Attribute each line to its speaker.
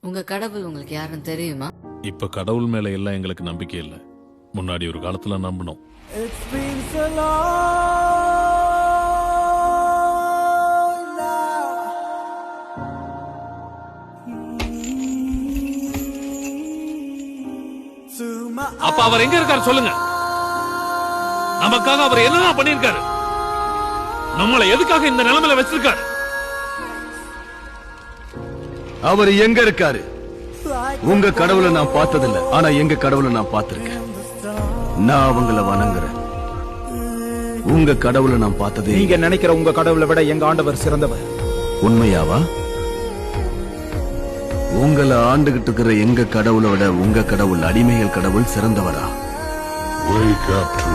Speaker 1: உங்க கடவுள் உங்களுக்கு யாருன்னு தெரியுமா?
Speaker 2: இப்ப கடவுள் மேல எல்லாம் எங்களுக்கு நம்பிக்கை இல்லை. முன்னாடி ஒரு காலத்துல நம்பினோம்.
Speaker 3: It's been so long now. To my
Speaker 2: அப்ப அவர் எங்க இருக்காரு சொல்லுங்க. நமக்காக அவர் என்னதான் பண்ணிருக்காரு? நம்மளை எதுக்காக இந்த நிலைமையில வச்சிருக்காரு?
Speaker 4: அவர் எங்க இருக்காரு? உங்க கடவுளை நான் பார்த்ததில்ல, ஆனா எங்க கடவுளை நான் பார்த்திருக்கேன். நான் அவங்கள வணங்குறேன். உங்க கடவுளை நான் பார்த்ததே.
Speaker 5: நீங்க நினைக்கிற உங்க கடவுளை விட எங்க ஆண்டவர் சிறந்தவர்.
Speaker 4: உண்மையாவா? உங்களை ஆண்டுகிட்டு இருக்கிற எங்க கடவுளை விட உங்க கடவுள், அடிமைகள் கடவுள் சிறந்தவரா?
Speaker 6: Wake up to